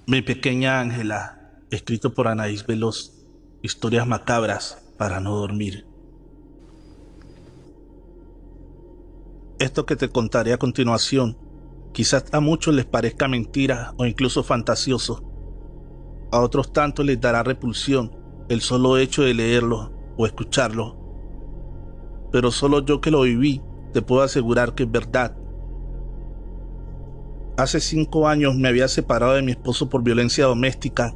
Mi pequeña Ángela, escrito por Anaís Veloz. Historias macabras para no dormir. Esto que te contaré a continuación, quizás a muchos les parezca mentira o incluso fantasioso. A otros tanto les dará repulsión el solo hecho de leerlo o escucharlo. Pero solo yo que lo viví te puedo asegurar que es verdad. Hace 5 años me había separado de mi esposo por violencia doméstica.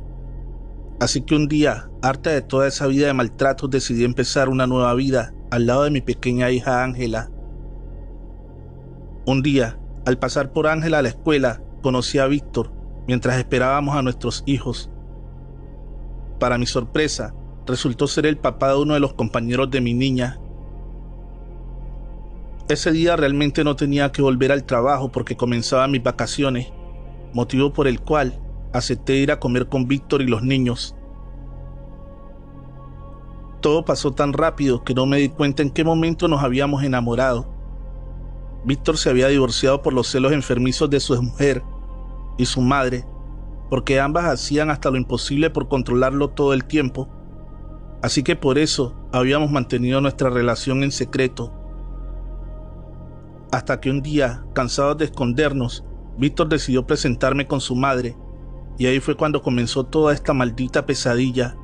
Así que un día, harta de toda esa vida de maltratos, decidí empezar una nueva vida al lado de mi pequeña hija Ángela. Un día, al pasar por Ángela a la escuela, conocí a Víctor mientras esperábamos a nuestros hijos. Para mi sorpresa, resultó ser el papá de uno de los compañeros de mi niña. Ese día realmente no tenía que volver al trabajo porque comenzaban mis vacaciones, motivo por el cual acepté ir a comer con Víctor y los niños. Todo pasó tan rápido que no me di cuenta en qué momento nos habíamos enamorado. Víctor se había divorciado por los celos enfermizos de su mujer y su madre, porque ambas hacían hasta lo imposible por controlarlo todo el tiempo. Así que por eso habíamos mantenido nuestra relación en secreto. Hasta que un día, cansados de escondernos, Víctor decidió presentarme con su madre, y ahí fue cuando comenzó toda esta maldita pesadilla.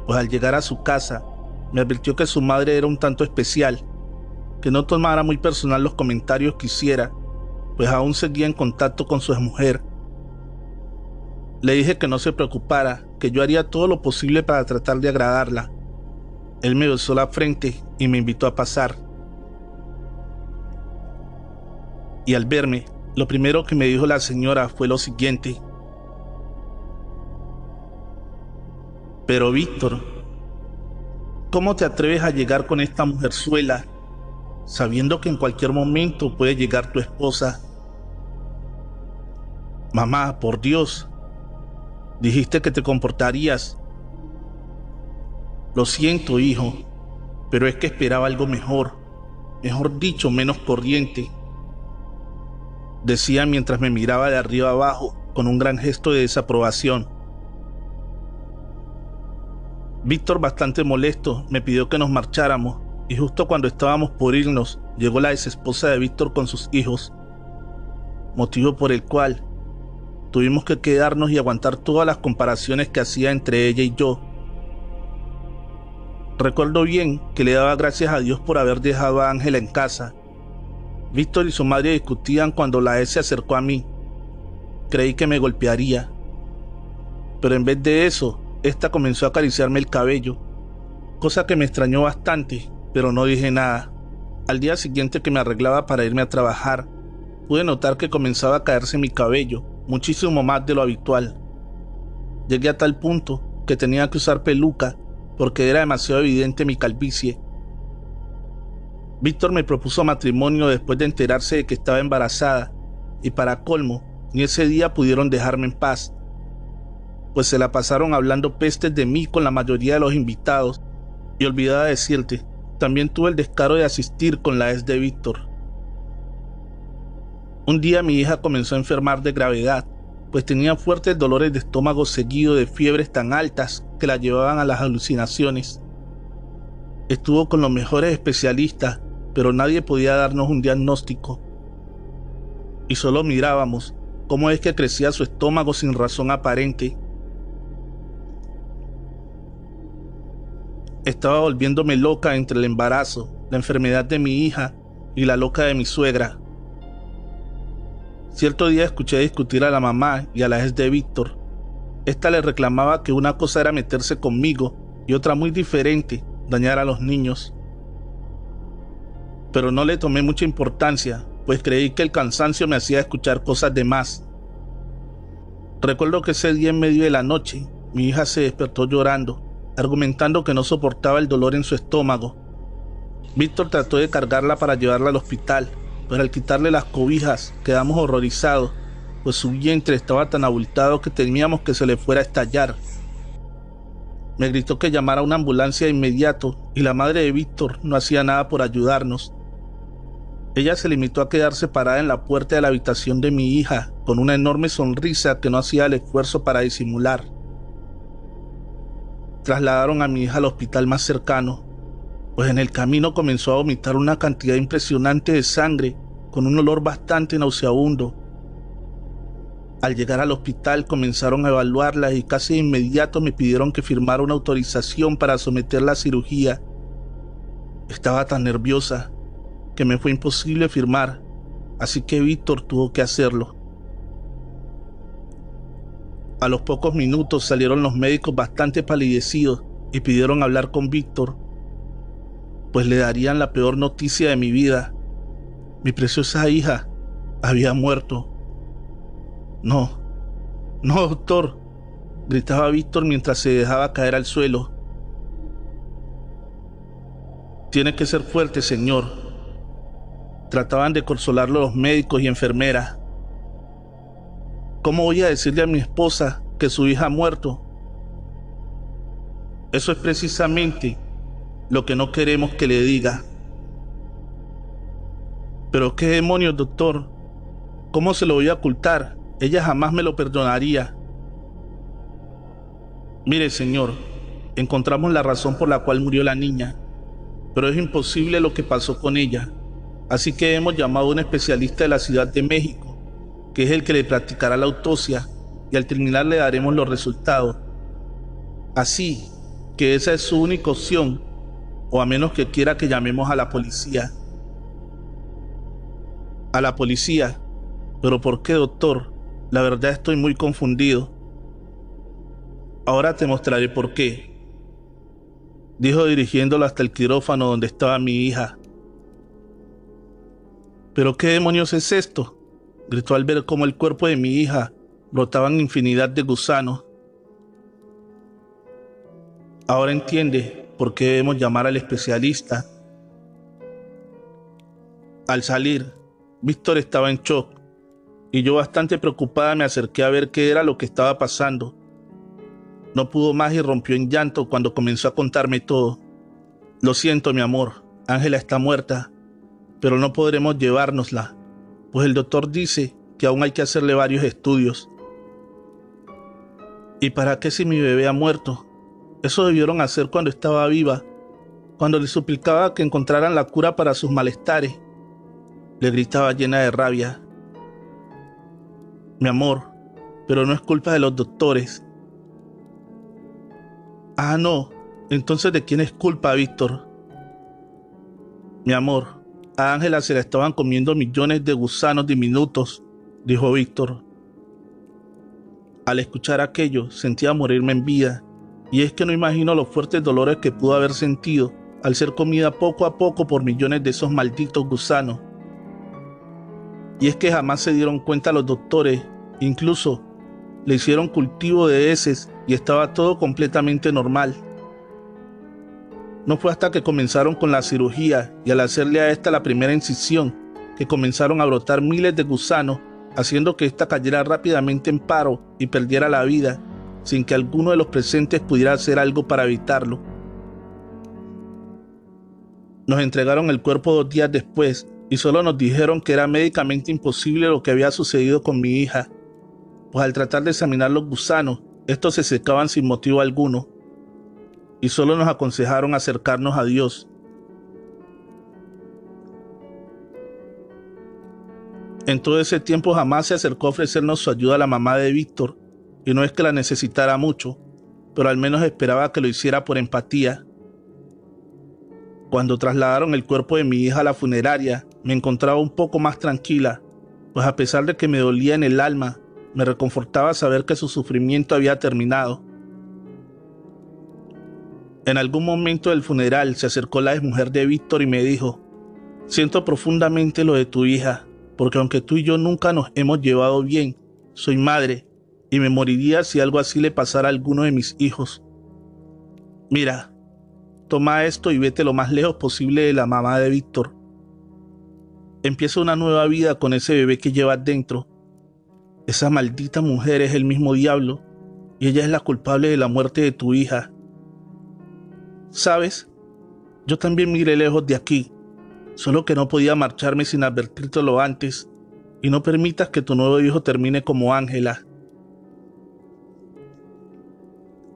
Pues al llegar a su casa, me advirtió que su madre era un tanto especial, que no tomara muy personal los comentarios que hiciera, pues aún seguía en contacto con su exmujer. Le dije que no se preocupara, que yo haría todo lo posible para tratar de agradarla. Él me besó la frente y me invitó a pasar. Y al verme, lo primero que me dijo la señora fue lo siguiente: pero Víctor, ¿cómo te atreves a llegar con esta mujerzuela, sabiendo que en cualquier momento puede llegar tu esposa? Mamá, por Dios, dijiste que te comportarías. Lo siento, hijo, pero es que esperaba algo mejor dicho, menos corriente, decía mientras me miraba de arriba abajo con un gran gesto de desaprobación. Víctor, bastante molesto, me pidió que nos marcháramos, y justo cuando estábamos por irnos, llegó la exesposa de Víctor con sus hijos, motivo por el cual tuvimos que quedarnos y aguantar todas las comparaciones que hacía entre ella y yo. Recuerdo bien que le daba gracias a Dios por haber dejado a Ángela en casa. Víctor y su madre discutían cuando la se acercó a mí. Creí que me golpearía, pero en vez de eso, esta comenzó a acariciarme el cabello, cosa que me extrañó bastante, pero no dije nada. Al día siguiente que me arreglaba para irme a trabajar, pude notar que comenzaba a caerse mi cabello, muchísimo más de lo habitual. Llegué a tal punto que tenía que usar peluca porque era demasiado evidente mi calvicie. Víctor me propuso matrimonio después de enterarse de que estaba embarazada, y para colmo, ni ese día pudieron dejarme en paz, pues se la pasaron hablando pestes de mí con la mayoría de los invitados. Y olvidaba decirte, también tuve el descaro de asistir con la ex de Víctor. Un día mi hija comenzó a enfermar de gravedad, pues tenía fuertes dolores de estómago seguido de fiebres tan altas que la llevaban a las alucinaciones. Estuvo con los mejores especialistas, pero nadie podía darnos un diagnóstico. Y solo mirábamos cómo es que crecía su estómago sin razón aparente. Estaba volviéndome loca entre el embarazo, la enfermedad de mi hija y la loca de mi suegra. Cierto día escuché discutir a la mamá y a la ex de Víctor. Esta le reclamaba que una cosa era meterse conmigo y otra muy diferente, dañar a los niños. Pero no le tomé mucha importancia, pues creí que el cansancio me hacía escuchar cosas de más. Recuerdo que ese día en medio de la noche, mi hija se despertó llorando, argumentando que no soportaba el dolor en su estómago. Víctor trató de cargarla para llevarla al hospital, pero al quitarle las cobijas quedamos horrorizados, pues su vientre estaba tan abultado que temíamos que se le fuera a estallar. Me gritó que llamara a una ambulancia de inmediato y la madre de Víctor no hacía nada por ayudarnos. Ella se limitó a quedarse parada en la puerta de la habitación de mi hija con una enorme sonrisa que no hacía el esfuerzo para disimular. Trasladaron a mi hija al hospital más cercano, pues en el camino comenzó a vomitar una cantidad impresionante de sangre con un olor bastante nauseabundo. Al llegar al hospital comenzaron a evaluarla y casi de inmediato me pidieron que firmara una autorización para someterla a cirugía. Estaba tan nerviosa que me fue imposible firmar, así que Víctor tuvo que hacerlo. A los pocos minutos salieron los médicos bastante palidecidos y pidieron hablar con Víctor, pues le darían la peor noticia de mi vida. Mi preciosa hija había muerto. No, doctor, gritaba Víctor mientras se dejaba caer al suelo. Tiene que ser fuerte, señor. Trataban de consolarlo los médicos y enfermeras. ¿Cómo voy a decirle a mi esposa que su hija ha muerto? Eso es precisamente lo que no queremos que le diga. Pero qué demonios, doctor. ¿Cómo se lo voy a ocultar? Ella jamás me lo perdonaría. Mire, señor, encontramos la razón por la cual murió la niña, pero es imposible lo que pasó con ella. Así que hemos llamado a un especialista de la Ciudad de México, que es el que le practicará la autopsia, y al terminar le daremos los resultados. Así que esa es su única opción, o a menos que quiera que llamemos a la policía. ¿A la policía? ¿Pero por qué, doctor? La verdad estoy muy confundido. Ahora te mostraré por qué, dijo dirigiéndolo hasta el quirófano donde estaba mi hija. ¿Pero qué demonios es esto?, gritó al ver cómo el cuerpo de mi hija brotaban infinidad de gusanos. Ahora entiende por qué debemos llamar al especialista. Al salir, Víctor estaba en shock y yo, bastante preocupada, me acerqué a ver qué era lo que estaba pasando. No pudo más y rompió en llanto cuando comenzó a contarme todo. Lo siento, mi amor, Ángela está muerta, pero no podremos llevárnosla, pues el doctor dice que aún hay que hacerle varios estudios. ¿Y para qué si mi bebé ha muerto? Eso debieron hacer cuando estaba viva, cuando le suplicaba que encontraran la cura para sus malestares. Le gritaba llena de rabia. Mi amor, pero no es culpa de los doctores. Ah, no. Entonces, ¿de quién es culpa, Víctor? Mi amor, a Ángela se la estaban comiendo millones de gusanos diminutos, dijo Víctor. Al escuchar aquello, sentía morirme en vida, y es que no imagino los fuertes dolores que pudo haber sentido al ser comida poco a poco por millones de esos malditos gusanos. Y es que jamás se dieron cuenta los doctores, incluso le hicieron cultivo de heces y estaba todo completamente normal. No fue hasta que comenzaron con la cirugía y al hacerle a esta la primera incisión que comenzaron a brotar miles de gusanos, haciendo que ésta cayera rápidamente en paro y perdiera la vida, sin que alguno de los presentes pudiera hacer algo para evitarlo. Nos entregaron el cuerpo 2 días después y solo nos dijeron que era médicamente imposible lo que había sucedido con mi hija, pues al tratar de examinar los gusanos, estos se secaban sin motivo alguno, y solo nos aconsejaron acercarnos a Dios. En todo ese tiempo jamás se acercó a ofrecernos su ayuda a la mamá de Víctor, y no es que la necesitara mucho, pero al menos esperaba que lo hiciera por empatía. Cuando trasladaron el cuerpo de mi hija a la funeraria, me encontraba un poco más tranquila, pues a pesar de que me dolía en el alma, me reconfortaba saber que su sufrimiento había terminado. En algún momento del funeral se acercó la exmujer de Víctor y me dijo: siento profundamente lo de tu hija, porque aunque tú y yo nunca nos hemos llevado bien, soy madre y me moriría si algo así le pasara a alguno de mis hijos. Mira, toma esto y vete lo más lejos posible de la mamá de Víctor. Empieza una nueva vida con ese bebé que llevas dentro. Esa maldita mujer es el mismo diablo y ella es la culpable de la muerte de tu hija. ¿Sabes? Yo también miré lejos de aquí, solo que no podía marcharme sin advertírtelo antes, y no permitas que tu nuevo hijo termine como Ángela.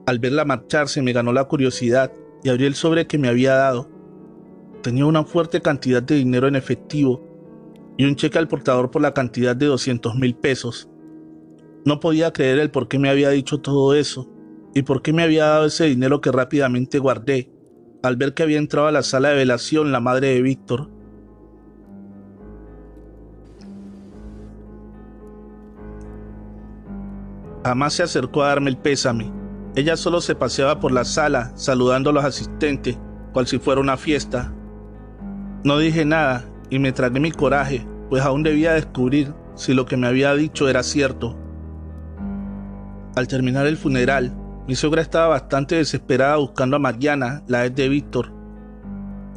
Al verla marcharse me ganó la curiosidad y abrí el sobre que me había dado. Tenía una fuerte cantidad de dinero en efectivo y un cheque al portador por la cantidad de 200,000 pesos. No podía creer el por qué me había dicho todo eso y por qué me había dado ese dinero que rápidamente guardé al ver que había entrado a la sala de velación la madre de Víctor. Jamás se acercó a darme el pésame. Ella solo se paseaba por la sala saludando a los asistentes, cual si fuera una fiesta. No dije nada y me tragué mi coraje, pues aún debía descubrir si lo que me había dicho era cierto. Al terminar el funeral, mi suegra estaba bastante desesperada buscando a Mariana, la ex de Víctor.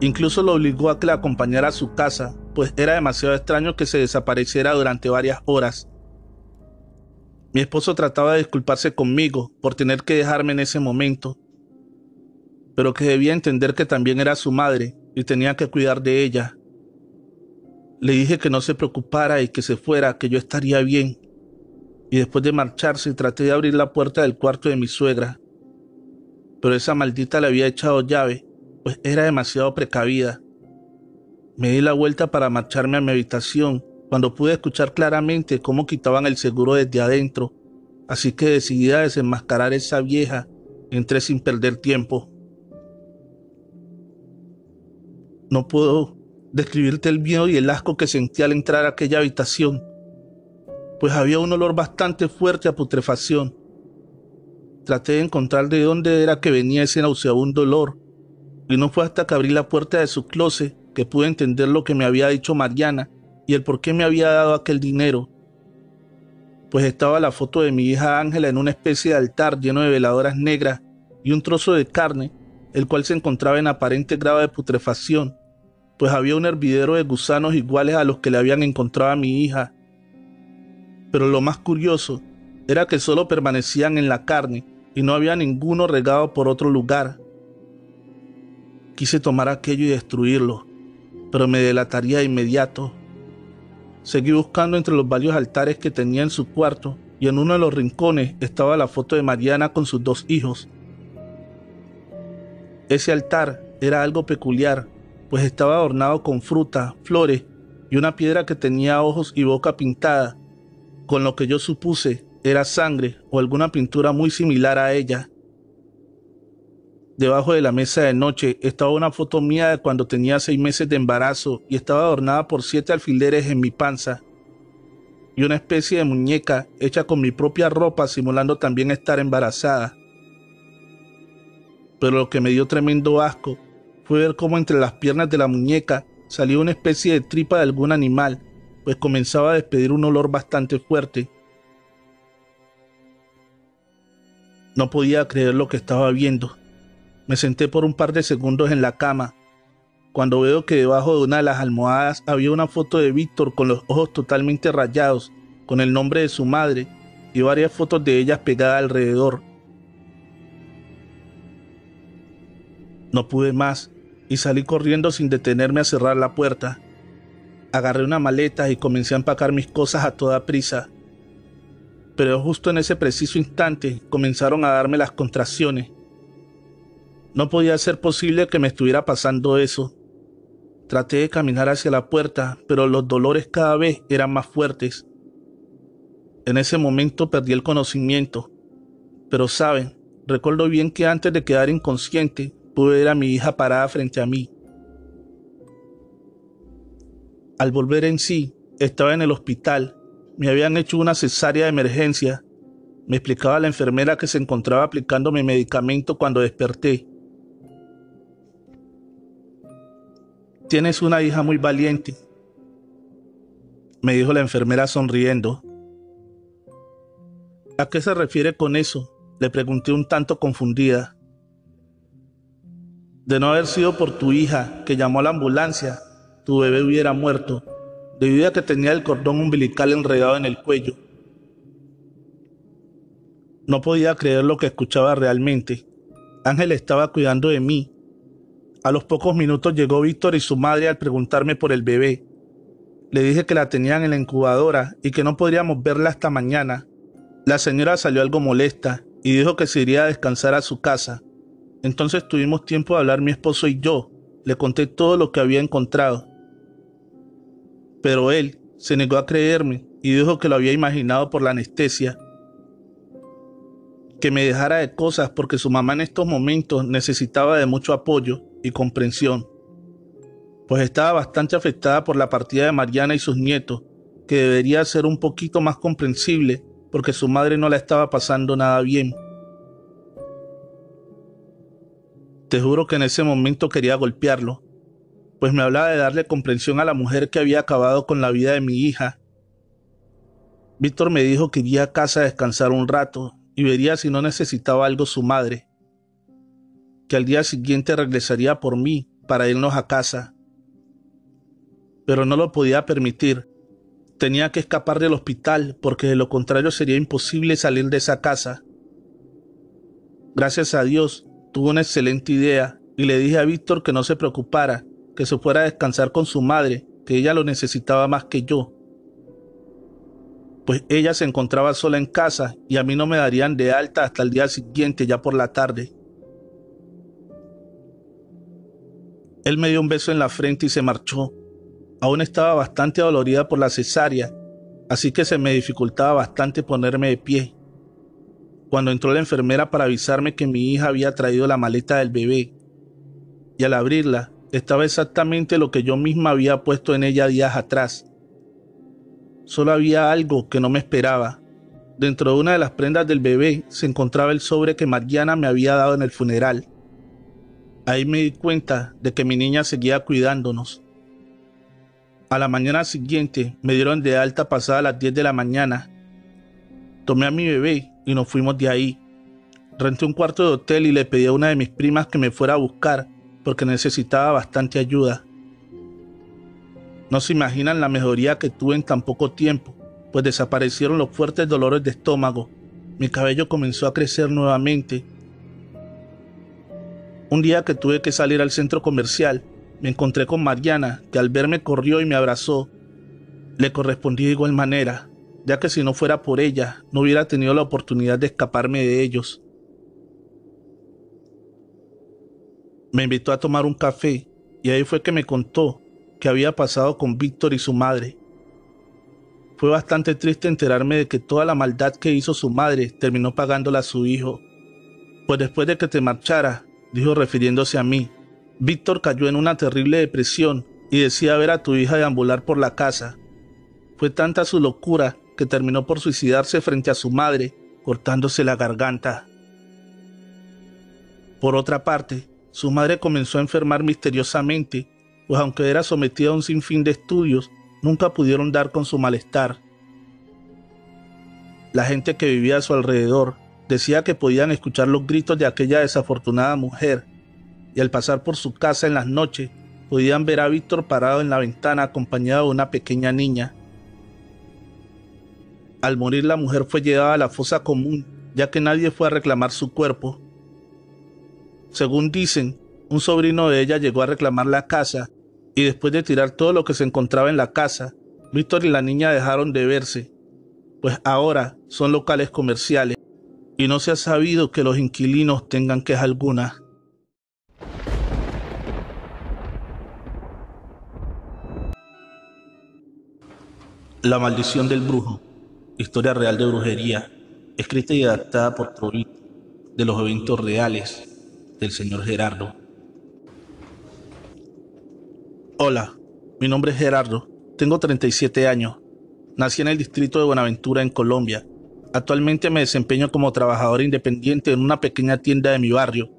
Incluso lo obligó a que la acompañara a su casa, pues era demasiado extraño que se desapareciera durante varias horas. Mi esposo trataba de disculparse conmigo por tener que dejarme en ese momento, pero que debía entender que también era su madre y tenía que cuidar de ella. Le dije que no se preocupara y que se fuera, que yo estaría bien. Y después de marcharse traté de abrir la puerta del cuarto de mi suegra, pero esa maldita le había echado llave, pues era demasiado precavida. Me di la vuelta para marcharme a mi habitación cuando pude escuchar claramente cómo quitaban el seguro desde adentro, así que decidí a desenmascarar a esa vieja, entré sin perder tiempo. No puedo describirte el miedo y el asco que sentí al entrar a aquella habitación, pues había un olor bastante fuerte a putrefacción. Traté de encontrar de dónde era que venía ese nauseabundo olor, y no fue hasta que abrí la puerta de su closet que pude entender lo que me había dicho Mariana y el por qué me había dado aquel dinero. Pues estaba la foto de mi hija Ángela en una especie de altar lleno de veladoras negras y un trozo de carne, el cual se encontraba en aparente grado de putrefacción, pues había un hervidero de gusanos iguales a los que le habían encontrado a mi hija. Pero lo más curioso era que solo permanecían en la carne y no había ninguno regado por otro lugar. Quise tomar aquello y destruirlo, pero me delataría de inmediato. Seguí buscando entre los varios altares que tenía en su cuarto y en uno de los rincones estaba la foto de Mariana con sus 2 hijos. Ese altar era algo peculiar, pues estaba adornado con fruta, flores y una piedra que tenía ojos y boca pintada, con lo que yo supuse era sangre o alguna pintura muy similar a ella. Debajo de la mesa de noche estaba una foto mía de cuando tenía 6 meses de embarazo y estaba adornada por 7 alfileres en mi panza y una especie de muñeca hecha con mi propia ropa simulando también estar embarazada. Pero lo que me dio tremendo asco fue ver cómo entre las piernas de la muñeca salía una especie de tripa de algún animal, pues comenzaba a despedir un olor bastante fuerte. No podía creer lo que estaba viendo. Me senté por un par de segundos en la cama, cuando veo que debajo de una de las almohadas había una foto de Víctor con los ojos totalmente rayados, con el nombre de su madre y varias fotos de ellas pegadas alrededor. No pude más y salí corriendo sin detenerme a cerrar la puerta. Agarré una maleta y comencé a empacar mis cosas a toda prisa. Pero justo en ese preciso instante comenzaron a darme las contracciones. No podía ser posible que me estuviera pasando eso. Traté de caminar hacia la puerta, pero los dolores cada vez eran más fuertes. En ese momento perdí el conocimiento. Pero saben, recuerdo bien que antes de quedar inconsciente, pude ver a mi hija parada frente a mí. Al volver en sí, estaba en el hospital. Me habían hecho una cesárea de emergencia. Me explicaba la enfermera que se encontraba aplicándome medicamento cuando desperté. Tienes una hija muy valiente, me dijo la enfermera sonriendo. ¿A qué se refiere con eso?, le pregunté un tanto confundida. De no haber sido por tu hija que llamó a la ambulancia, tu bebé hubiera muerto, debido a que tenía el cordón umbilical enredado en el cuello. No podía creer lo que escuchaba realmente. Ángel estaba cuidando de mí A los pocos minutos llegó Víctor y su madre al preguntarme por el bebé. Le dije que la tenían en la incubadora y que no podríamos verla hasta mañana. La señora salió algo molesta y dijo que se iría a descansar a su casa. Entonces tuvimos tiempo de hablar mi esposo y yo. Le conté todo lo que había encontrado. Pero él se negó a creerme y dijo que lo había imaginado por la anestesia. Que me dejara de cosas porque su mamá en estos momentos necesitaba de mucho apoyo y comprensión, pues estaba bastante afectada por la partida de Mariana y sus nietos, que debería ser un poquito más comprensible porque su madre no la estaba pasando nada bien. Te juro que en ese momento quería golpearlo, pues me hablaba de darle comprensión a la mujer que había acabado con la vida de mi hija. Víctor me dijo que iría a casa a descansar un rato y vería si no necesitaba algo su madre, que al día siguiente regresaría por mí para irnos a casa. Pero no lo podía permitir. Tenía que escapar del hospital porque de lo contrario sería imposible salir de esa casa. Gracias a Dios, tuve una excelente idea y le dije a Víctor que no se preocupara, que se fuera a descansar con su madre, que ella lo necesitaba más que yo. Pues ella se encontraba sola en casa y a mí no me darían de alta hasta el día siguiente, ya por la tarde. Él me dio un beso en la frente y se marchó. Aún estaba bastante dolorida por la cesárea, así que se me dificultaba bastante ponerme de pie. Cuando entró la enfermera para avisarme que mi hija había traído la maleta del bebé, y al abrirla estaba exactamente lo que yo misma había puesto en ella días atrás. Solo había algo que no me esperaba. Dentro de una de las prendas del bebé se encontraba el sobre que Mariana me había dado en el funeral. Ahí me di cuenta de que mi niña seguía cuidándonos. A la mañana siguiente me dieron de alta pasada las 10 de la mañana. Tomé a mi bebé y nos fuimos de ahí. Renté un cuarto de hotel y le pedí a una de mis primas que me fuera a buscar porque necesitaba bastante ayuda. No se imaginan la mejoría que tuve en tan poco tiempo, pues desaparecieron los fuertes dolores de estómago. Mi cabello comenzó a crecer nuevamente. Un día que tuve que salir al centro comercial, me encontré con Mariana, que al verme corrió y me abrazó. Le correspondí de igual manera, ya que si no fuera por ella, no hubiera tenido la oportunidad de escaparme de ellos. Me invitó a tomar un café y ahí fue que me contó qué había pasado con Víctor y su madre. Fue bastante triste enterarme de que toda la maldad que hizo su madre terminó pagándola a su hijo. Pues después de que te marchara, dijo refiriéndose a mí, Víctor cayó en una terrible depresión y decía ver a tu hija deambular por la casa. Fue tanta su locura que terminó por suicidarse frente a su madre, cortándose la garganta. Por otra parte, su madre comenzó a enfermar misteriosamente, pues aunque era sometida a un sinfín de estudios, nunca pudieron dar con su malestar. La gente que vivía a su alrededor decía que podían escuchar los gritos de aquella desafortunada mujer, y al pasar por su casa en las noches, podían ver a Víctor parado en la ventana acompañado de una pequeña niña. Al morir, la mujer fue llevada a la fosa común, ya que nadie fue a reclamar su cuerpo. Según dicen, un sobrino de ella llegó a reclamar la casa y después de tirar todo lo que se encontraba en la casa, Víctor y la niña dejaron de verse, pues ahora son locales comerciales y no se ha sabido que los inquilinos tengan queja alguna. La maldición del brujo, historia real de brujería, escrita y adaptada por Trovit, de los eventos reales del señor Gerardo. Hola, mi nombre es Gerardo, tengo 37 años, nací en el distrito de Buenaventura en Colombia. Actualmente me desempeño como trabajador independiente en una pequeña tienda de mi barrio,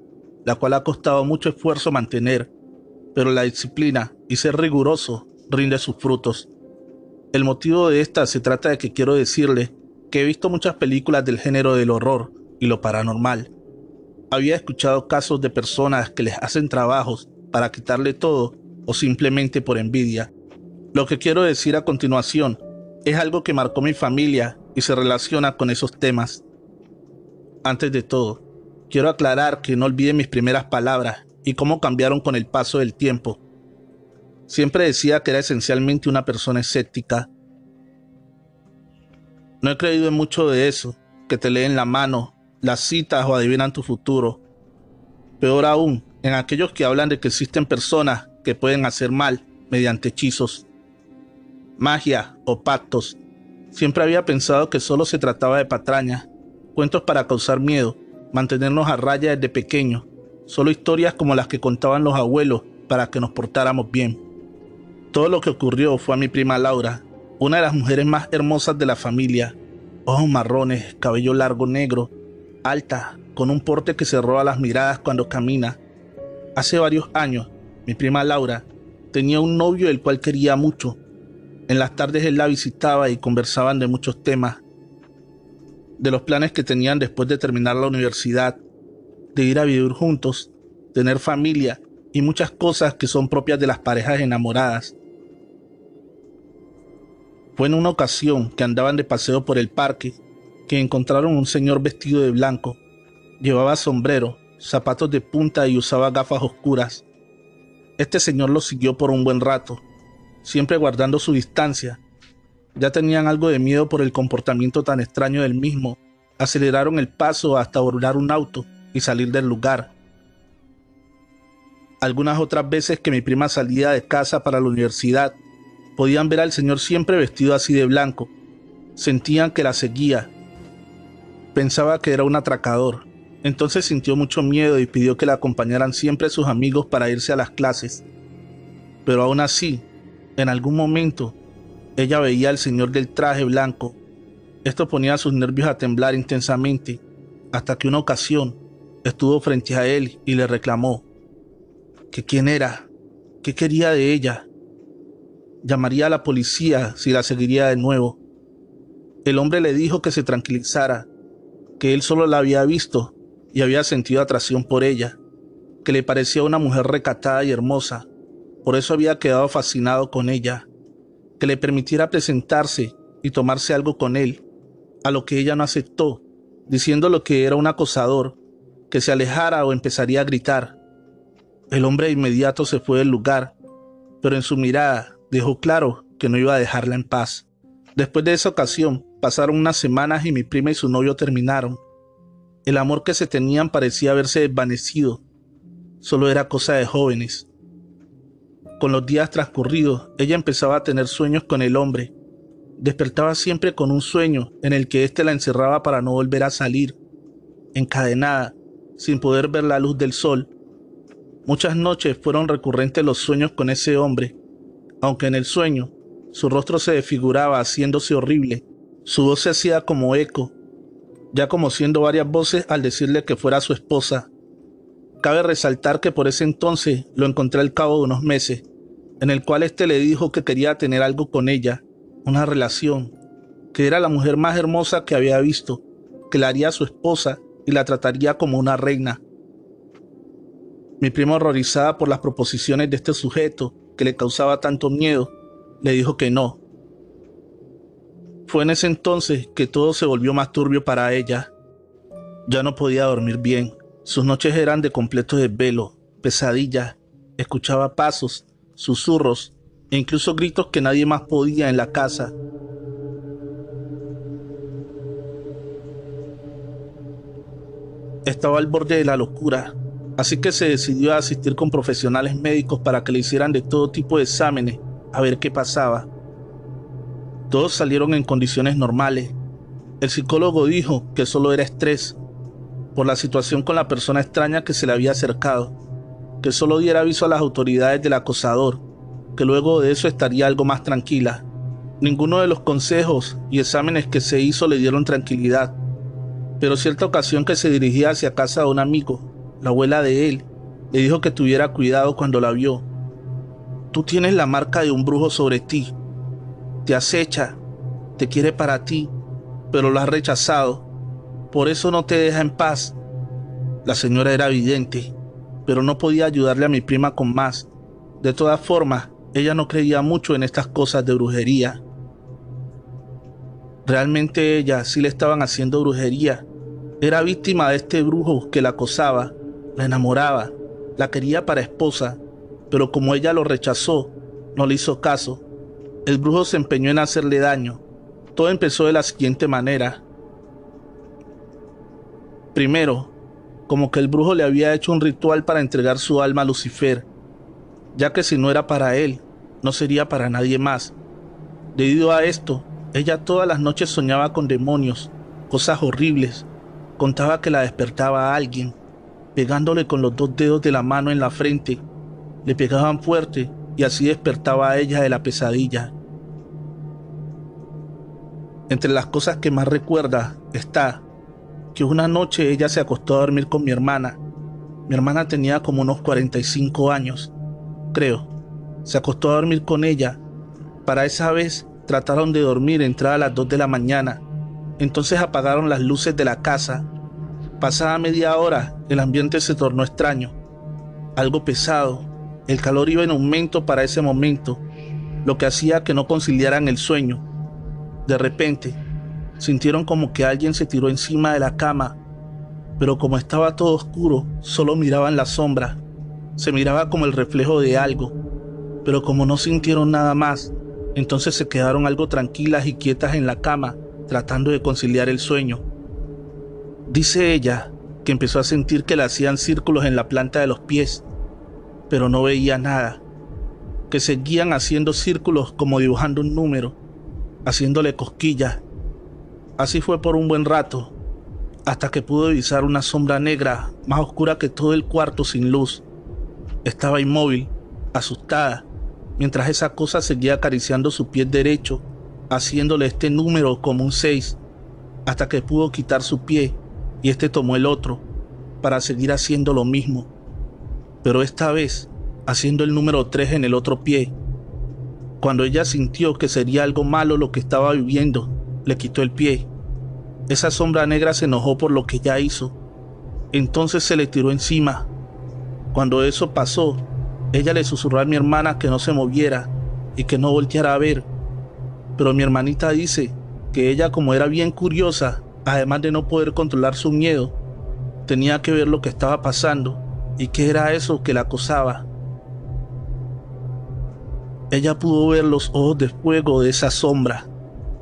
la cual ha costado mucho esfuerzo mantener, pero la disciplina y ser riguroso rinde sus frutos. El motivo de esta se trata de que quiero decirles que he visto muchas películas del género del horror y lo paranormal. Había escuchado casos de personas que les hacen trabajos para quitarle todo o simplemente por envidia. Lo que quiero decir a continuación es algo que marcó mi familia y se relaciona con esos temas. Antes de todo, quiero aclarar que no olviden mis primeras palabras, y cómo cambiaron con el paso del tiempo. Siempre decía que era esencialmente una persona escéptica. No he creído en mucho de eso, que te leen la mano, las citas o adivinan tu futuro. Peor aún, en aquellos que hablan de que existen personas que pueden hacer mal mediante hechizos, magia o pactos. Siempre había pensado que solo se trataba de patrañas, cuentos para causar miedo, mantenernos a raya desde pequeños, solo historias como las que contaban los abuelos para que nos portáramos bien. Todo lo que ocurrió fue a mi prima Laura, una de las mujeres más hermosas de la familia, ojos marrones, cabello largo negro, alta, con un porte que se roba las miradas cuando camina. Hace varios años, mi prima Laura tenía un novio el cual quería mucho. En las tardes él la visitaba y conversaban de muchos temas, de los planes que tenían después de terminar la universidad, de ir a vivir juntos, tener familia y muchas cosas que son propias de las parejas enamoradas. Fue en una ocasión que andaban de paseo por el parque que encontraron un señor vestido de blanco. Llevaba sombrero, zapatos de punta y usaba gafas oscuras. Este señor los siguió por un buen rato, siempre guardando su distancia. Ya tenían algo de miedo por el comportamiento tan extraño del mismo. Aceleraron el paso hasta abordar un auto y salir del lugar. Algunas otras veces que mi prima salía de casa para la universidad, podían ver al señor siempre vestido así de blanco. Sentían que la seguía. Pensaba que era un atracador. Entonces sintió mucho miedo y pidió que la acompañaran siempre sus amigos para irse a las clases. Pero aún así, en algún momento, ella veía al señor del traje blanco. Esto ponía sus nervios a temblar intensamente, hasta que una ocasión estuvo frente a él y le reclamó que quién era, qué quería de ella. Llamaría a la policía si la seguiría de nuevo. El hombre le dijo que se tranquilizara, que él solo la había visto y había sentido atracción por ella, que le parecía una mujer recatada y hermosa, por eso había quedado fascinado con ella, que le permitiera presentarse y tomarse algo con él, a lo que ella no aceptó, diciéndole que era un acosador, que se alejara o empezaría a gritar. El hombre de inmediato se fue del lugar, pero en su mirada dejó claro que no iba a dejarla en paz. Después de esa ocasión, pasaron unas semanas y mi prima y su novio terminaron. El amor que se tenían parecía haberse desvanecido. Solo era cosa de jóvenes. Con los días transcurridos, ella empezaba a tener sueños con el hombre. Despertaba siempre con un sueño en el que éste la encerraba para no volver a salir, encadenada, sin poder ver la luz del sol. Muchas noches fueron recurrentes los sueños con ese hombre, aunque en el sueño su rostro se desfiguraba haciéndose horrible. Su voz se hacía como eco, ya conociendo varias voces al decirle que fuera su esposa. Cabe resaltar que por ese entonces lo encontré al cabo de unos meses, en el cual éste le dijo que quería tener algo con ella, una relación, que era la mujer más hermosa que había visto, que la haría su esposa y la trataría como una reina. Mi prima, horrorizada por las proposiciones de este sujeto que le causaba tanto miedo, le dijo que no. Fue en ese entonces que todo se volvió más turbio para ella. Ya no podía dormir bien. Sus noches eran de completo desvelo, pesadillas. Escuchaba pasos, susurros e incluso gritos que nadie más podía en la casa. Estaba al borde de la locura, así que se decidió a asistir con profesionales médicos para que le hicieran de todo tipo de exámenes a ver qué pasaba. Todos salieron en condiciones normales. El psicólogo dijo que solo era estrés por la situación con la persona extraña que se le había acercado, que solo diera aviso a las autoridades del acosador, que luego de eso estaría algo más tranquila. Ninguno de los consejos y exámenes que se hizo le dieron tranquilidad, pero cierta ocasión que se dirigía hacia casa de un amigo, la abuela de él, le dijo que tuviera cuidado cuando la vio. Tú tienes la marca de un brujo sobre ti. Te acecha, te quiere para ti, pero lo has rechazado. Por eso no te deja en paz. La señora era vidente, pero no podía ayudarle a mi prima con más. De todas formas, ella no creía mucho en estas cosas de brujería. Realmente ella sí le estaban haciendo brujería. Era víctima de este brujo que la acosaba, la enamoraba, La quería para esposa, pero como ella lo rechazó, no le hizo caso. El brujo se empeñó en hacerle daño. Todo empezó de la siguiente manera. Primero, como que el brujo le había hecho un ritual para entregar su alma a Lucifer, ya que si no era para él, no sería para nadie más. Debido a esto, ella todas las noches soñaba con demonios, cosas horribles. Contaba que la despertaba a alguien, pegándole con los 2 dedos de la mano en la frente. Le pegaban fuerte y así despertaba a ella de la pesadilla. Entre las cosas que más recuerda está que una noche ella se acostó a dormir con mi hermana. Mi hermana tenía como unos 45 años, creo. Se acostó a dormir con ella. Para esa vez trataron de dormir entrada a las 2 de la mañana. Entonces apagaron las luces de la casa. Pasada media hora, el ambiente se tornó extraño, algo pesado. El calor iba en aumento para ese momento, lo que hacía que no conciliaran el sueño. De repente, sintieron como que alguien se tiró encima de la cama, pero como estaba todo oscuro, solo miraban la sombra. Se miraba como el reflejo de algo, pero como no sintieron nada más, entonces se quedaron algo tranquilas y quietas en la cama, tratando de conciliar el sueño. Dice ella que empezó a sentir que le hacían círculos en la planta de los pies, pero no veía nada, que seguían haciendo círculos como dibujando un número, haciéndole cosquillas. Así fue por un buen rato, hasta que pudo divisar una sombra negra más oscura que todo el cuarto sin luz. Estaba inmóvil, asustada, mientras esa cosa seguía acariciando su pie derecho, haciéndole este número como un 6, hasta que pudo quitar su pie y este tomó el otro para seguir haciendo lo mismo, pero esta vez haciendo el número 3 en el otro pie. Cuando ella sintió que sería algo malo lo que estaba viviendo, le quitó el pie. Esa sombra negra se enojó por lo que ella hizo, entonces se le tiró encima. Cuando eso pasó, ella le susurró a mi hermana que no se moviera y que no volteara a ver, pero mi hermanita dice que ella, como era bien curiosa, además de no poder controlar su miedo, tenía que ver lo que estaba pasando y qué era eso que la acosaba. Ella pudo ver los ojos de fuego de esa sombra,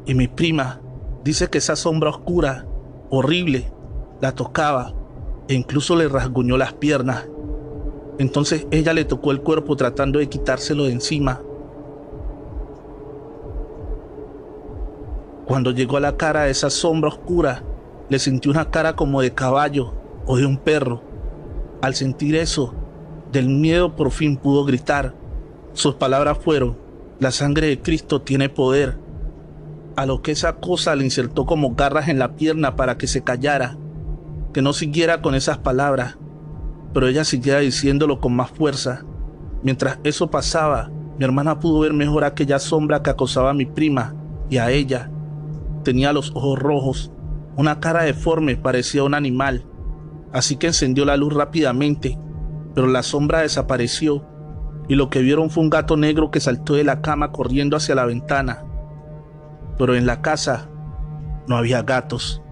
y mi prima dice que esa sombra oscura, horrible, la tocaba e incluso le rasguñó las piernas. Entonces ella le tocó el cuerpo tratando de quitárselo de encima. Cuando llegó a la cara de esa sombra oscura, le sintió una cara como de caballo o de un perro. Al sentir eso, del miedo por fin pudo gritar. Sus palabras fueron: "La sangre de Cristo tiene poder". A lo que esa cosa le insertó como garras en la pierna para que se callara, que no siguiera con esas palabras, pero ella seguía diciéndolo con más fuerza. Mientras eso pasaba, mi hermana pudo ver mejor aquella sombra que acosaba a mi prima y a ella. Tenía los ojos rojos, una cara deforme, parecía un animal, así que encendió la luz rápidamente, pero la sombra desapareció y lo que vieron fue un gato negro que saltó de la cama corriendo hacia la ventana. Pero en la casa no había gatos.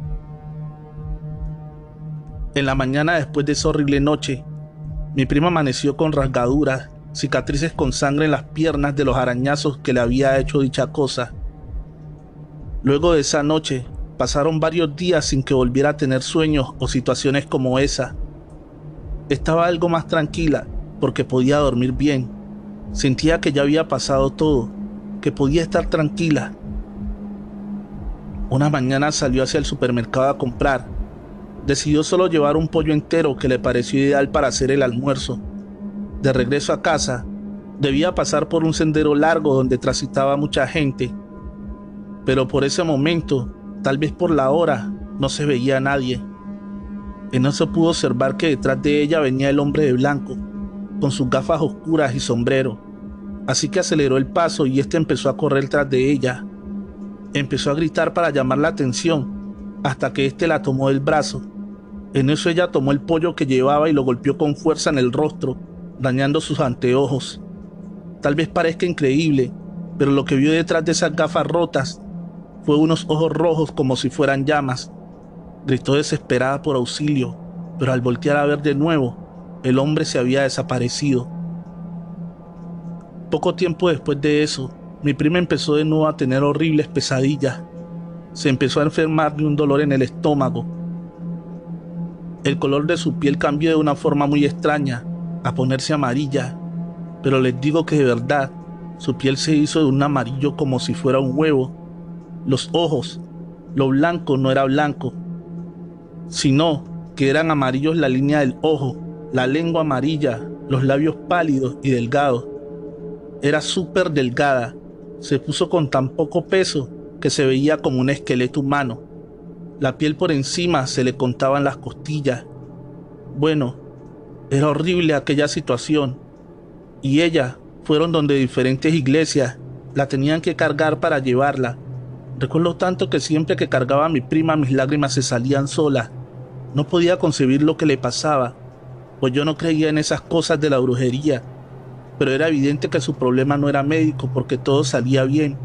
En la mañana después de esa horrible noche, mi prima amaneció con rasgaduras, cicatrices con sangre en las piernas de los arañazos que le había hecho dicha cosa. Luego de esa noche, pasaron varios días sin que volviera a tener sueños o situaciones como esa. Estaba algo más tranquila porque podía dormir bien. Sentía que ya había pasado todo, que podía estar tranquila. Una mañana salió hacia el supermercado a comprar. Decidió solo llevar un pollo entero que le pareció ideal para hacer el almuerzo. De regreso a casa, debía pasar por un sendero largo donde transitaba mucha gente. Pero por ese momento, tal vez por la hora, no se veía a nadie. En eso pudo observar que detrás de ella venía el hombre de blanco, con sus gafas oscuras y sombrero. Así que aceleró el paso y este empezó a correr tras de ella. Empezó a gritar para llamar la atención, hasta que este la tomó del brazo. En eso ella tomó el pollo que llevaba y lo golpeó con fuerza en el rostro, dañando sus anteojos. Tal vez parezca increíble, pero lo que vio detrás de esas gafas rotas fue unos ojos rojos como si fueran llamas. Gritó desesperada por auxilio, pero al voltear a ver de nuevo, el hombre se había desaparecido. Poco tiempo después de eso, mi prima empezó de nuevo a tener horribles pesadillas. Se empezó a enfermar de un dolor en el estómago. El color de su piel cambió de una forma muy extraña, a ponerse amarilla, pero les digo que de verdad, su piel se hizo de un amarillo como si fuera un huevo. Los ojos, lo blanco no era blanco, sino que eran amarillos la línea del ojo, la lengua amarilla, los labios pálidos y delgados. Era súper delgada, se puso con tan poco peso que se veía como un esqueleto humano. La piel por encima se le contaban las costillas. Bueno, era horrible aquella situación. Y ella fueron donde diferentes iglesias la tenían que cargar para llevarla. Recuerdo tanto que siempre que cargaba a mi prima mis lágrimas se salían solas. No podía concebir lo que le pasaba, pues yo no creía en esas cosas de la brujería, pero era evidente que su problema no era médico porque todo salía bien.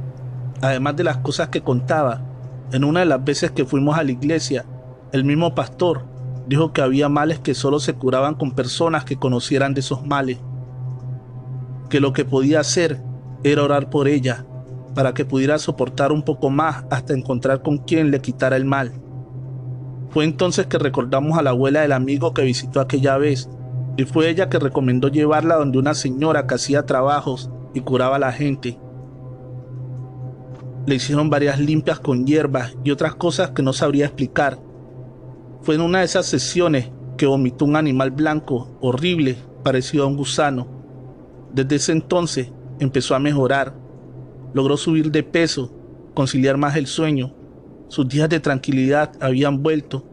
Además de las cosas que contaba, en una de las veces que fuimos a la iglesia, el mismo pastor dijo que había males que solo se curaban con personas que conocieran de esos males, que lo que podía hacer era orar por ella, para que pudiera soportar un poco más hasta encontrar con quien le quitara el mal. Fue entonces que recordamos a la abuela del amigo que visitó aquella vez, y fue ella que recomendó llevarla donde una señora que hacía trabajos y curaba a la gente. Le hicieron varias limpias con hierbas y otras cosas que no sabría explicar. Fue en una de esas sesiones que vomitó un animal blanco, horrible, parecido a un gusano. Desde ese entonces empezó a mejorar. Logró subir de peso, conciliar más el sueño. Sus días de tranquilidad habían vuelto,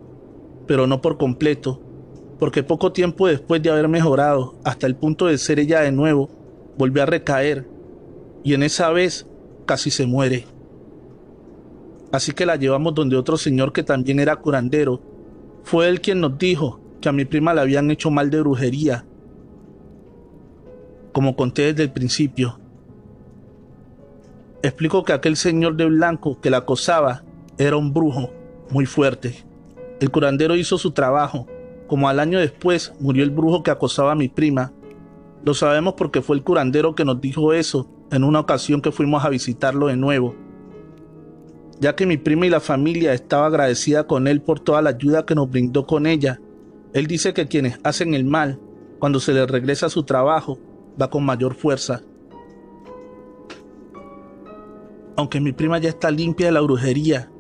pero no por completo, porque poco tiempo después de haber mejorado, hasta el punto de ser ella de nuevo, volvió a recaer, y en esa vez casi se muere. Así que la llevamos donde otro señor que también era curandero. Fue él quien nos dijo que a mi prima le habían hecho mal de brujería, como conté desde el principio. Explico que aquel señor de blanco que la acosaba era un brujo muy fuerte. El curandero hizo su trabajo. Como al año después murió el brujo que acosaba a mi prima. Lo sabemos porque fue el curandero que nos dijo eso en una ocasión que fuimos a visitarlo de nuevo, ya que mi prima y la familia estaba agradecida con él por toda la ayuda que nos brindó con ella. Él dice que quienes hacen el mal, cuando se les regresa a su trabajo, va con mayor fuerza. Aunque mi prima ya está limpia de la brujería,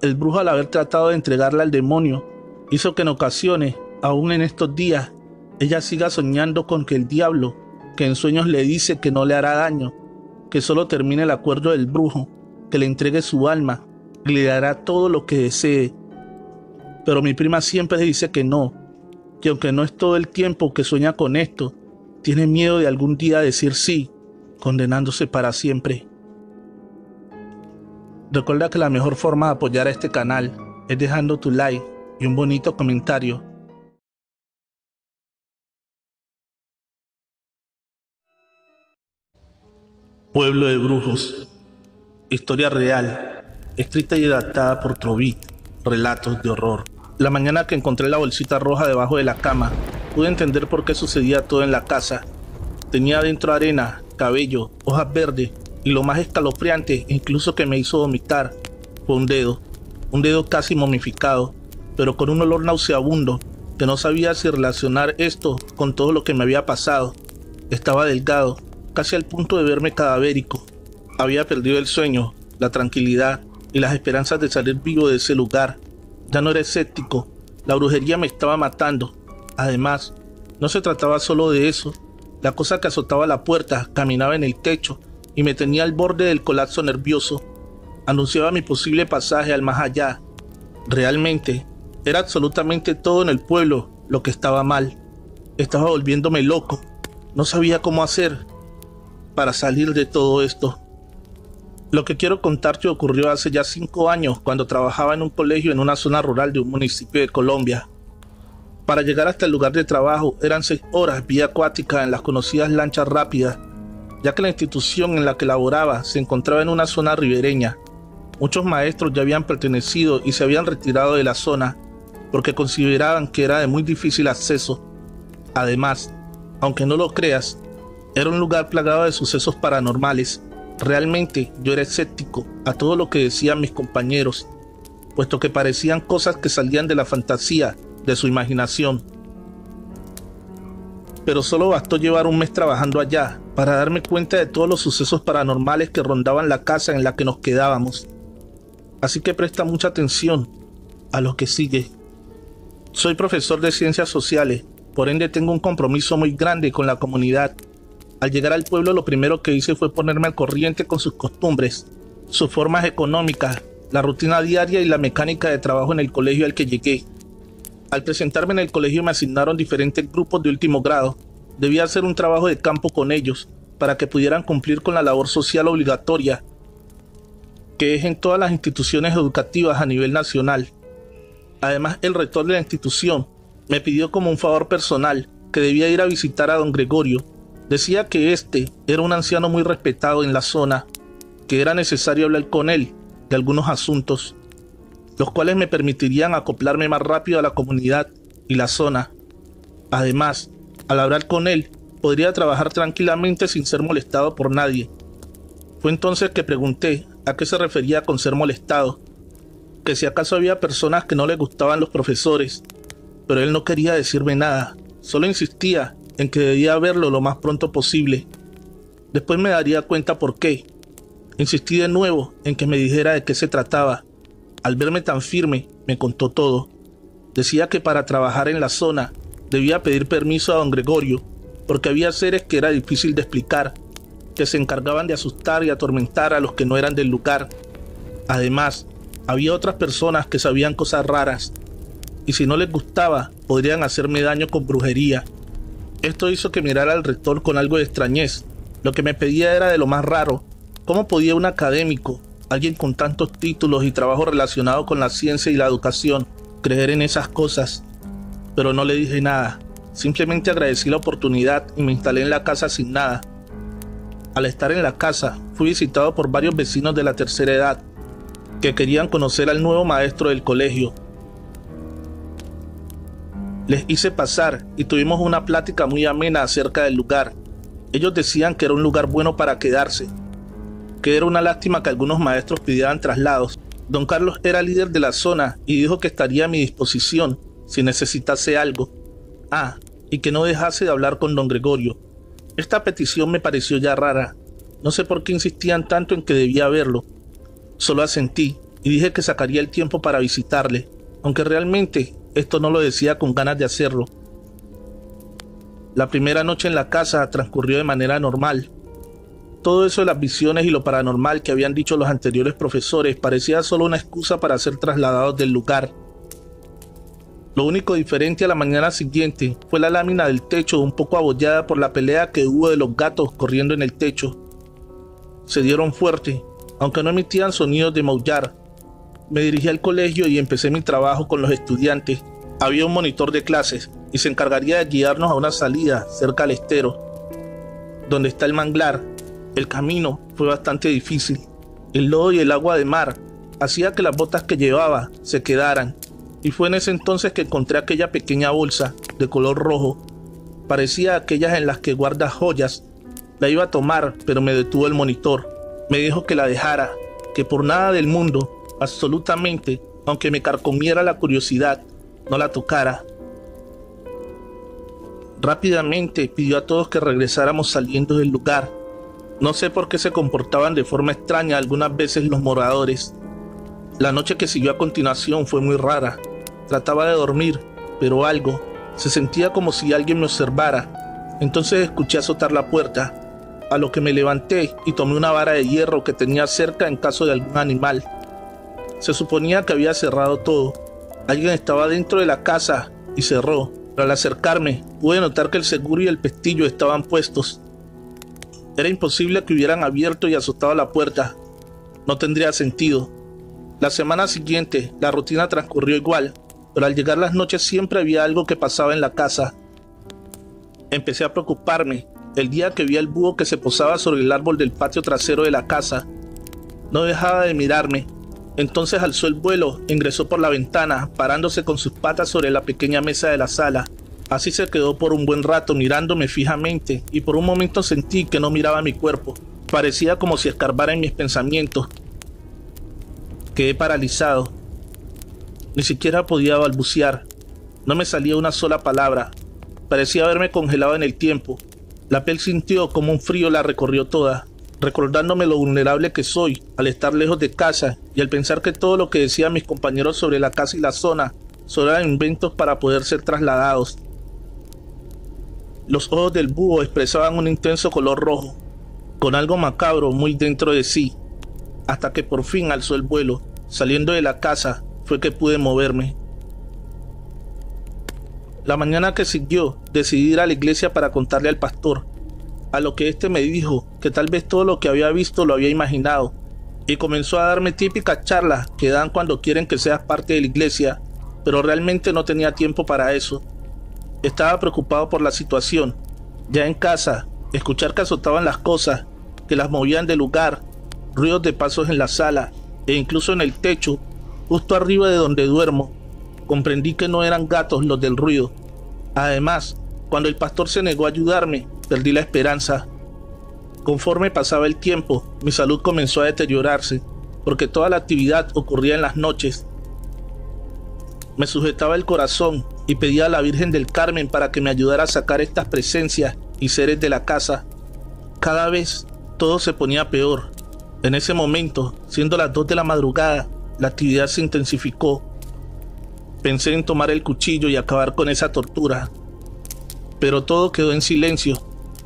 el brujo, al haber tratado de entregarla al demonio, hizo que en ocasiones, aún en estos días, ella siga soñando con que el diablo, que en sueños le dice que no le hará daño, que solo termine el acuerdo del brujo, que le entregue su alma y le dará todo lo que desee. Pero mi prima siempre dice que no, que aunque no es todo el tiempo que sueña con esto, tiene miedo de algún día decir sí, condenándose para siempre. Recuerda que la mejor forma de apoyar a este canal es dejando tu like y un bonito comentario. Pueblo de Brujos. Historia real, escrita y adaptada por Trovit. Relatos de horror. La mañana que encontré la bolsita roja debajo de la cama, pude entender por qué sucedía todo en la casa. Tenía dentro arena, cabello, hojas verdes, y lo más escalofriante, incluso que me hizo vomitar, fue un dedo casi momificado, pero con un olor nauseabundo, que no sabía si relacionar esto con todo lo que me había pasado. Estaba delgado, casi al punto de verme cadavérico. Había perdido el sueño, la tranquilidad y las esperanzas de salir vivo de ese lugar. Ya no era escéptico, la brujería me estaba matando. Además, no se trataba solo de eso. La cosa que azotaba la puerta caminaba en el techo y me tenía al borde del colapso nervioso. Anunciaba mi posible pasaje al más allá. Realmente, era absolutamente todo en el pueblo lo que estaba mal. Estaba volviéndome loco. No sabía cómo hacer para salir de todo esto. Lo que quiero contarte ocurrió hace ya 5 años, cuando trabajaba en un colegio en una zona rural de un municipio de Colombia. Para llegar hasta el lugar de trabajo eran 6 horas vía acuática en las conocidas lanchas rápidas, ya que la institución en la que laboraba se encontraba en una zona ribereña. Muchos maestros ya habían pertenecido y se habían retirado de la zona porque consideraban que era de muy difícil acceso. Además, aunque no lo creas, era un lugar plagado de sucesos paranormales. Realmente yo era escéptico a todo lo que decían mis compañeros, puesto que parecían cosas que salían de la fantasía, de su imaginación. Pero solo bastó llevar un mes trabajando allá para darme cuenta de todos los sucesos paranormales que rondaban la casa en la que nos quedábamos. Así que presta mucha atención a lo que sigue. Soy profesor de ciencias sociales, por ende tengo un compromiso muy grande con la comunidad. Al llegar al pueblo, lo primero que hice fue ponerme al corriente con sus costumbres, sus formas económicas, la rutina diaria y la mecánica de trabajo en el colegio al que llegué. Al presentarme en el colegio me asignaron diferentes grupos de último grado. Debía hacer un trabajo de campo con ellos para que pudieran cumplir con la labor social obligatoria, que es en todas las instituciones educativas a nivel nacional. Además, el rector de la institución me pidió como un favor personal que debía ir a visitar a don Gregorio. Decía que este era un anciano muy respetado en la zona, que era necesario hablar con él de algunos asuntos, los cuales me permitirían acoplarme más rápido a la comunidad y la zona. Además, al hablar con él, podría trabajar tranquilamente sin ser molestado por nadie. Fue entonces que pregunté a qué se refería con ser molestado, que si acaso había personas que no le gustaban los profesores, pero él no quería decirme nada, solo insistía en que debía verlo lo más pronto posible. Después me daría cuenta por qué. Insistí de nuevo en que me dijera de qué se trataba. Al verme tan firme, me contó todo. Decía que para trabajar en la zona debía pedir permiso a don Gregorio, porque había seres que era difícil de explicar, que se encargaban de asustar y atormentar a los que no eran del lugar. Además, había otras personas que sabían cosas raras, y si no les gustaba, podrían hacerme daño con brujería. Esto hizo que mirara al rector con algo de extrañez. Lo que me pedía era de lo más raro. ¿Cómo podía un académico, alguien con tantos títulos y trabajo relacionado con la ciencia y la educación, creer en esas cosas? Pero no le dije nada. Simplemente agradecí la oportunidad y me instalé en la casa sin nada. Al estar en la casa, fui visitado por varios vecinos de la tercera edad, que querían conocer al nuevo maestro del colegio. Les hice pasar y tuvimos una plática muy amena acerca del lugar. Ellos decían que era un lugar bueno para quedarse, que era una lástima que algunos maestros pidieran traslados. Don Carlos era líder de la zona y dijo que estaría a mi disposición si necesitase algo. Y que no dejase de hablar con don Gregorio. Esta petición me pareció ya rara. No sé por qué insistían tanto en que debía verlo. Solo asentí y dije que sacaría el tiempo para visitarle, aunque realmente esto no lo decía con ganas de hacerlo. La primera noche en la casa transcurrió de manera normal. Todo eso de las visiones y lo paranormal que habían dicho los anteriores profesores parecía solo una excusa para ser trasladados del lugar. Lo único diferente a la mañana siguiente fue la lámina del techo un poco abollada por la pelea que hubo de los gatos corriendo en el techo. Se dieron fuerte, aunque no emitían sonidos de maullar. Me dirigí al colegio y empecé mi trabajo con los estudiantes. Había un monitor de clases y se encargaría de guiarnos a una salida cerca al estero, donde está el manglar. El camino fue bastante difícil. El lodo y el agua de mar hacía que las botas que llevaba se quedaran, y fue en ese entonces que encontré aquella pequeña bolsa de color rojo. Parecía aquellas en las que guardas joyas. La iba a tomar, pero me detuvo el monitor. Me dijo que la dejara, que por nada del mundo, absolutamente, aunque me carcomiera la curiosidad, no la tocara. Rápidamente pidió a todos que regresáramos saliendo del lugar. No sé por qué se comportaban de forma extraña algunas veces los moradores. La noche que siguió a continuación fue muy rara. Trataba de dormir, pero algo, se sentía como si alguien me observara. Entonces escuché azotar la puerta, a lo que me levanté y tomé una vara de hierro que tenía cerca en caso de algún animal. Se suponía que había cerrado todo. Alguien estaba dentro de la casa y cerró, pero al acercarme pude notar que el seguro y el pestillo estaban puestos. Era imposible que hubieran abierto y azotado la puerta. No tendría sentido. La semana siguiente la rutina transcurrió igual, pero al llegar las noches siempre había algo que pasaba en la casa. Empecé a preocuparme el día que vi al búho que se posaba sobre el árbol del patio trasero de la casa. No dejaba de mirarme. Entonces alzó el vuelo e ingresó por la ventana, parándose con sus patas sobre la pequeña mesa de la sala. Así se quedó por un buen rato mirándome fijamente y por un momento sentí que no miraba mi cuerpo. Parecía como si escarbara en mis pensamientos. Quedé paralizado. Ni siquiera podía balbucear. No me salía una sola palabra. Parecía haberme congelado en el tiempo. La piel sintió como un frío la recorrió toda, recordándome lo vulnerable que soy al estar lejos de casa y al pensar que todo lo que decían mis compañeros sobre la casa y la zona solo eran inventos para poder ser trasladados. Los ojos del búho expresaban un intenso color rojo, con algo macabro muy dentro de sí, hasta que por fin alzó el vuelo. Saliendo de la casa fue que pude moverme. La mañana que siguió decidí ir a la iglesia para contarle al pastor, a lo que éste me dijo que tal vez todo lo que había visto lo había imaginado, y comenzó a darme típicas charlas que dan cuando quieren que seas parte de la iglesia, pero realmente no tenía tiempo para eso. Estaba preocupado por la situación. Ya en casa, escuchar que azotaban las cosas, que las movían de lugar, ruidos de pasos en la sala e incluso en el techo, justo arriba de donde duermo, comprendí que no eran gatos los del ruido. Además, cuando el pastor se negó a ayudarme, perdí la esperanza. Conforme pasaba el tiempo, mi salud comenzó a deteriorarse, porque toda la actividad ocurría en las noches. Me sujetaba el corazón y pedía a la Virgen del Carmen para que me ayudara a sacar estas presencias y seres de la casa. Cada vez todo se ponía peor. En ese momento, siendo las 2 de la madrugada, la actividad se intensificó. Pensé en tomar el cuchillo y acabar con esa tortura. Pero todo quedó en silencio.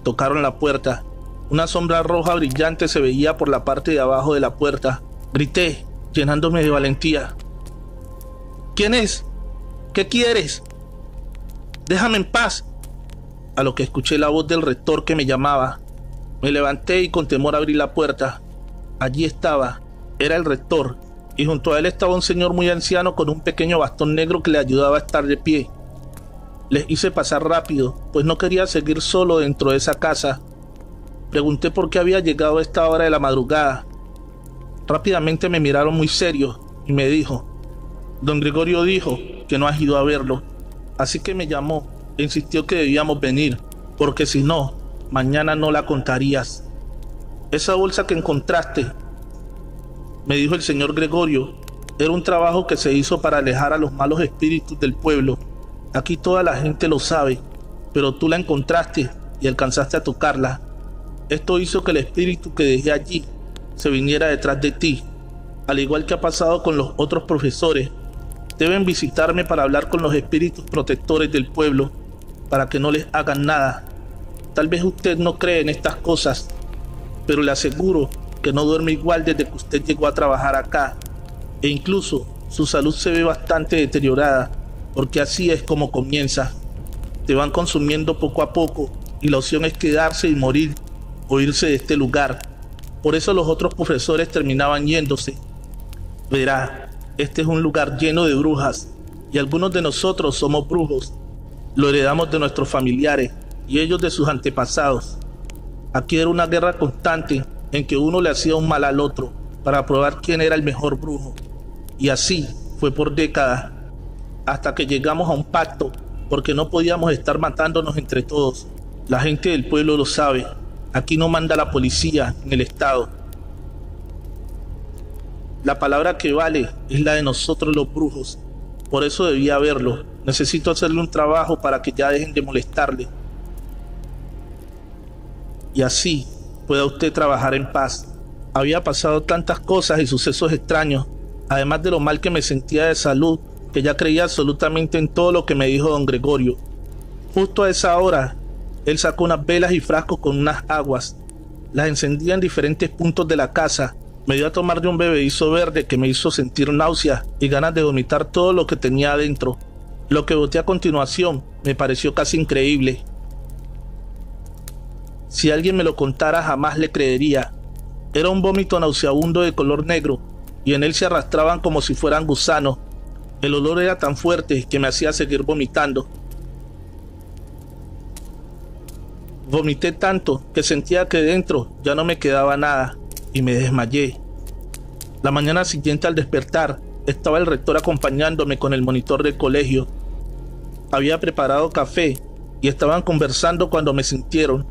Tocaron la puerta. Una sombra roja brillante se veía por la parte de abajo de la puerta. Grité, llenándome de valentía. ¿Quién es? ¿Qué quieres? Déjame en paz. A lo que escuché la voz del rector que me llamaba. Me levanté y con temor abrí la puerta. Allí estaba. Era el rector. Y junto a él estaba un señor muy anciano con un pequeño bastón negro que le ayudaba a estar de pie. Les hice pasar rápido, pues no quería seguir solo dentro de esa casa. Pregunté por qué había llegado a esta hora de la madrugada. Rápidamente me miraron muy serios y me dijo: Don Gregorio dijo que no has ido a verlo, así que me llamó e insistió que debíamos venir, porque si no, mañana no la contarías. Esa bolsa que encontraste, me dijo el señor Gregorio, era un trabajo que se hizo para alejar a los malos espíritus del pueblo. Aquí toda la gente lo sabe, pero tú la encontraste y alcanzaste a tocarla. Esto hizo que el espíritu que dejé allí se viniera detrás de ti, al igual que ha pasado con los otros profesores. Deben visitarme para hablar con los espíritus protectores del pueblo, para que no les hagan nada. Tal vez usted no cree en estas cosas, pero le aseguro que no duerme igual desde que usted llegó a trabajar acá, e incluso su salud se ve bastante deteriorada, porque así es como comienza. Te van consumiendo poco a poco y la opción es quedarse y morir o irse de este lugar. Por eso los otros profesores terminaban yéndose. Verá, este es un lugar lleno de brujas y algunos de nosotros somos brujos. Lo heredamos de nuestros familiares y ellos de sus antepasados. Aquí era una guerra constante en que uno le hacía un mal al otro para probar quién era el mejor brujo. Y así fue por décadas, hasta que llegamos a un pacto, porque no podíamos estar matándonos entre todos. La gente del pueblo lo sabe. Aquí no manda la policía en el estado. La palabra que vale es la de nosotros los brujos. Por eso debía verlo. Necesito hacerle un trabajo para que ya dejen de molestarle. Y así pueda usted trabajar en paz. Había pasado tantas cosas y sucesos extraños, además de lo mal que me sentía de salud, que ya creía absolutamente en todo lo que me dijo don Gregorio. Justo a esa hora, él sacó unas velas y frascos con unas aguas. Las encendía en diferentes puntos de la casa. Me dio a tomar de un bebedizo verde que me hizo sentir náuseas y ganas de vomitar todo lo que tenía adentro. Lo que boté a continuación me pareció casi increíble. Si alguien me lo contara, jamás le creería. Era un vómito nauseabundo de color negro y en él se arrastraban como si fueran gusanos. El olor era tan fuerte que me hacía seguir vomitando. Vomité tanto que sentía que dentro ya no me quedaba nada y me desmayé. La mañana siguiente al despertar, estaba el rector acompañándome con el monitor del colegio. había preparado café y estaban conversando cuando me sintieron.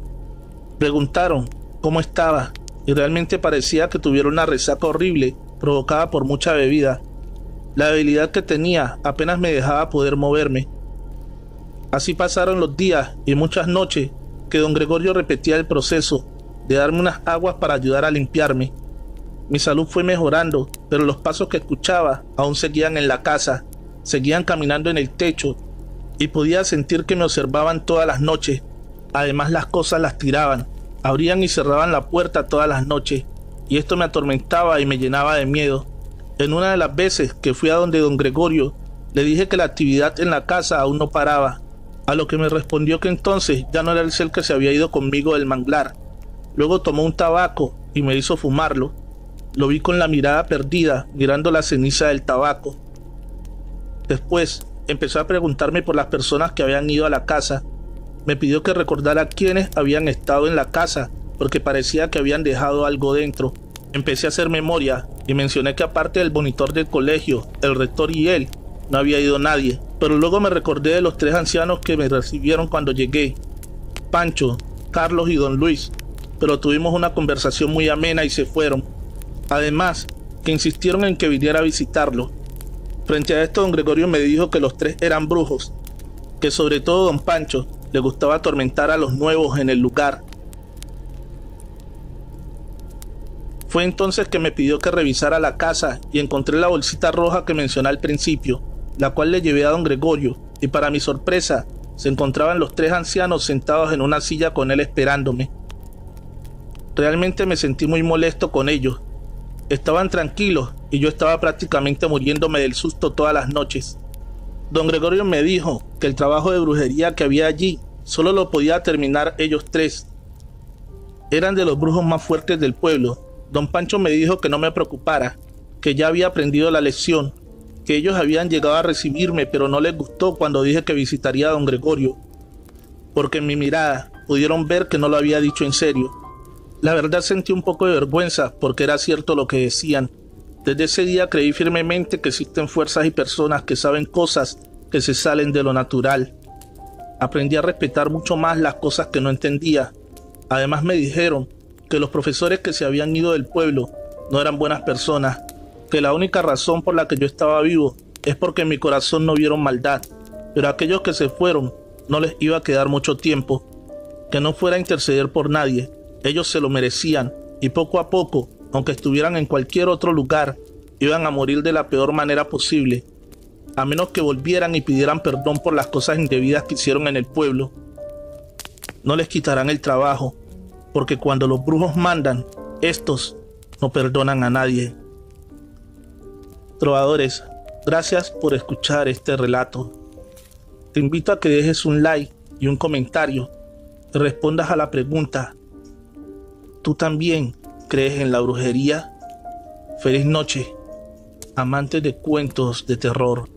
Preguntaron cómo estaba y realmente parecía que tuviera una resaca horrible provocada por mucha bebida. La debilidad que tenía apenas me dejaba poder moverme. Así pasaron los días y muchas noches que don Gregorio repetía el proceso de darme unas aguas para ayudar a limpiarme. Mi salud fue mejorando, pero los pasos que escuchaba aún seguían en la casa, seguían caminando en el techo y podía sentir que me observaban todas las noches. Además, las cosas las tiraban, abrían y cerraban la puerta todas las noches, y esto me atormentaba y me llenaba de miedo. En una de las veces que fui a donde don Gregorio, le dije que la actividad en la casa aún no paraba, a lo que me respondió que entonces ya no era el ser que se había ido conmigo del manglar. Luego tomó un tabaco y me hizo fumarlo. Lo vi con la mirada perdida, mirando la ceniza del tabaco. Después empezó a preguntarme por las personas que habían ido a la casa. Me pidió que recordara quiénes habían estado en la casa, porque parecía que habían dejado algo dentro. Empecé a hacer memoria y mencioné que aparte del monitor del colegio, el rector y él, no había ido nadie. Pero luego me recordé de los 3 ancianos que me recibieron cuando llegué: Pancho, Carlos y don Luis. Pero tuvimos una conversación muy amena y se fueron. Además, que insistieron en que viniera a visitarlo. Frente a esto, don Gregorio me dijo que los 3 eran brujos, que sobre todo don Pancho le gustaba atormentar a los nuevos en el lugar. Fue entonces que me pidió que revisara la casa y encontré la bolsita roja que mencioné al principio, la cual le llevé a don Gregorio, y para mi sorpresa se encontraban los 3 ancianos sentados en una silla con él esperándome. Realmente me sentí muy molesto con ellos. Estaban tranquilos y yo estaba prácticamente muriéndome del susto todas las noches. Don Gregorio me dijo que el trabajo de brujería que había allí solo lo podía terminar ellos 3. Eran de los brujos más fuertes del pueblo. Don Pancho me dijo que no me preocupara, que ya había aprendido la lección, que ellos habían llegado a recibirme, pero no les gustó cuando dije que visitaría a don Gregorio, porque en mi mirada pudieron ver que no lo había dicho en serio. La verdad sentí un poco de vergüenza porque era cierto lo que decían. Desde ese día creí firmemente que existen fuerzas y personas que saben cosas que se salen de lo natural. Aprendí a respetar mucho más las cosas que no entendía. Además me dijeron que los profesores que se habían ido del pueblo no eran buenas personas, que la única razón por la que yo estaba vivo es porque en mi corazón no vieron maldad, pero a aquellos que se fueron no les iba a quedar mucho tiempo, que no fuera a interceder por nadie. Ellos se lo merecían y poco a poco, aunque estuvieran en cualquier otro lugar, iban a morir de la peor manera posible, a menos que volvieran y pidieran perdón por las cosas indebidas que hicieron en el pueblo. No les quitarán el trabajo, porque cuando los brujos mandan, estos no perdonan a nadie. Trovadores, gracias por escuchar este relato. Te invito a que dejes un like y un comentario y respondas a la pregunta: ¿tú también crees en la brujería? Feliz noche, amantes de cuentos de terror.